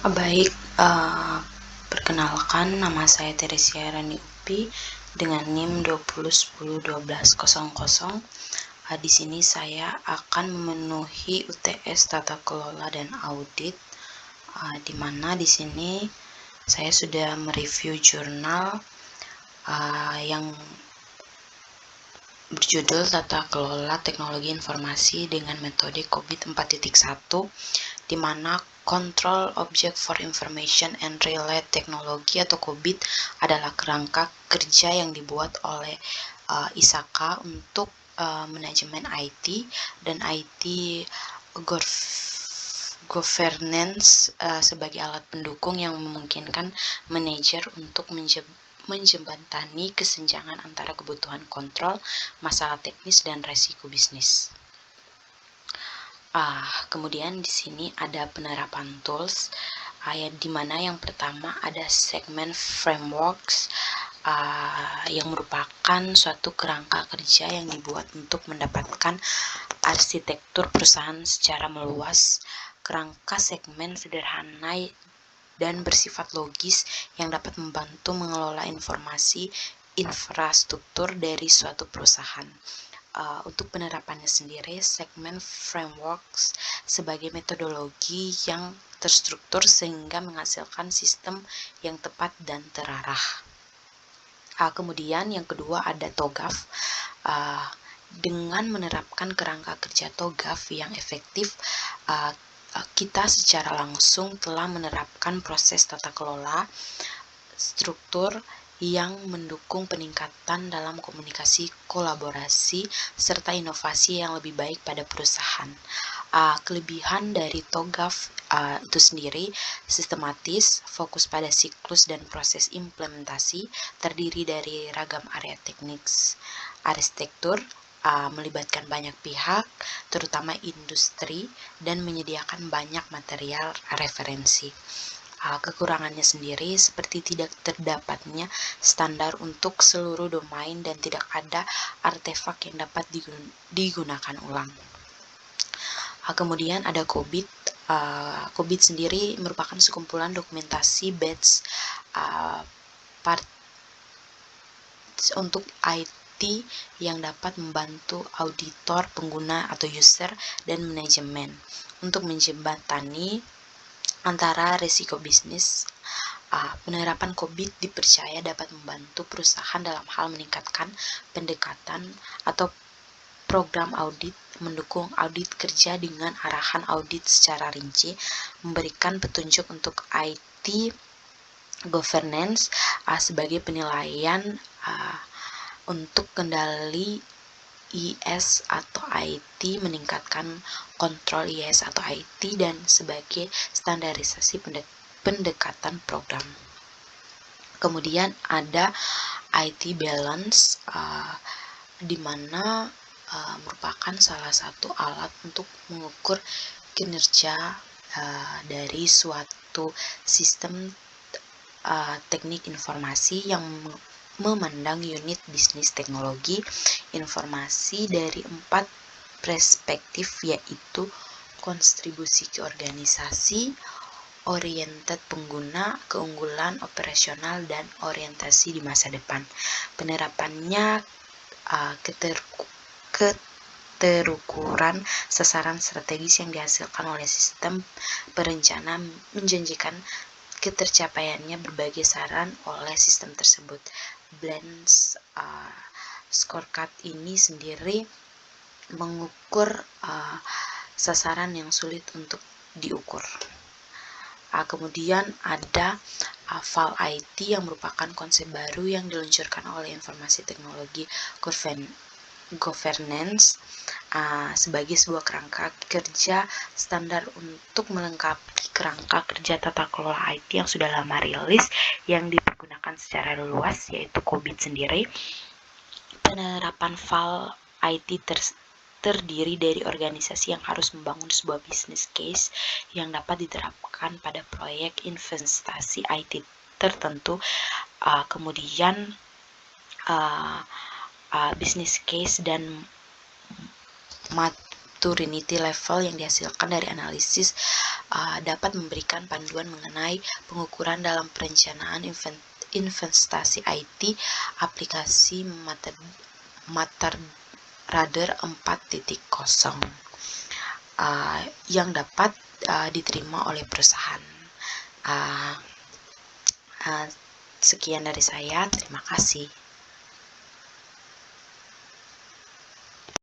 Baik, perkenalkan nama saya Teresia Rani Upi dengan NIM 20101200. Di sini saya akan memenuhi UTS Tata Kelola dan Audit, di mana di sini saya sudah mereview jurnal yang berjudul Tata Kelola Teknologi Informasi dengan Metode COVID 4.1, di mana Control Object for Information and Relay Technology atau COVID adalah kerangka kerja yang dibuat oleh ISAKA untuk manajemen IT dan IT governance sebagai alat pendukung yang memungkinkan manajer untuk menjembatani kesenjangan antara kebutuhan kontrol, masalah teknis, dan resiko bisnis. Kemudian di sini ada penerapan tools, di mana yang pertama ada segment frameworks, yang merupakan suatu kerangka kerja yang dibuat untuk mendapatkan arsitektur perusahaan secara meluas. Kerangka segmen sederhana dan bersifat logis yang dapat membantu mengelola informasi infrastruktur dari suatu perusahaan. Untuk penerapannya sendiri, segmen frameworks sebagai metodologi yang terstruktur sehingga menghasilkan sistem yang tepat dan terarah. Kemudian yang kedua ada TOGAF. Dengan menerapkan kerangka kerja TOGAF yang efektif, kita secara langsung telah menerapkan proses tata kelola struktur yang mendukung peningkatan dalam komunikasi, kolaborasi, serta inovasi yang lebih baik pada perusahaan. Kelebihan dari TOGAF itu sendiri sistematis, fokus pada siklus dan proses implementasi, terdiri dari ragam area teknik arsitektur, melibatkan banyak pihak, terutama industri, dan menyediakan banyak material referensi. Kekurangannya sendiri seperti tidak terdapatnya standar untuk seluruh domain dan tidak ada artefak yang dapat digunakan ulang. Kemudian ada COVID. COVID sendiri merupakan sekumpulan dokumentasi batch untuk IT yang dapat membantu auditor, pengguna atau user, dan manajemen untuk menjembatani antara risiko bisnis. Penerapan COVID dipercaya dapat membantu perusahaan dalam hal meningkatkan pendekatan atau program audit, mendukung audit kerja dengan arahan audit secara rinci, memberikan petunjuk untuk IT governance sebagai penilaian untuk kendali IS atau IT, meningkatkan kontrol IS atau IT, dan sebagai standarisasi pendekatan program. Kemudian ada IT balance, di mana merupakan salah satu alat untuk mengukur kinerja dari suatu sistem teknik informasi yang memandang unit bisnis teknologi informasi dari 4 perspektif, yaitu kontribusi ke organisasi, oriented pengguna, keunggulan operasional, dan orientasi di masa depan. Penerapannya keterukuran sasaran strategis yang dihasilkan oleh sistem perencana menjanjikan ketercapaiannya berbagai saran oleh sistem tersebut. Blends scorecard ini sendiri mengukur sasaran yang sulit untuk diukur. Kemudian ada VAL IT yang merupakan konsep baru yang diluncurkan oleh Informasi Teknologi Governance sebagai sebuah kerangka kerja standar untuk melengkapi kerangka kerja tata kelola IT yang sudah lama rilis yang dipergunakan secara luas, yaitu COVID sendiri. Penerapan VAL IT terdiri dari organisasi yang harus membangun sebuah business case yang dapat diterapkan pada proyek investasi IT tertentu. Kemudian business case dan maturity level yang dihasilkan dari analisis dapat memberikan panduan mengenai pengukuran dalam perencanaan investasi IT aplikasi MaterRader 4.0 yang dapat diterima oleh perusahaan. Sekian dari saya, terima kasih.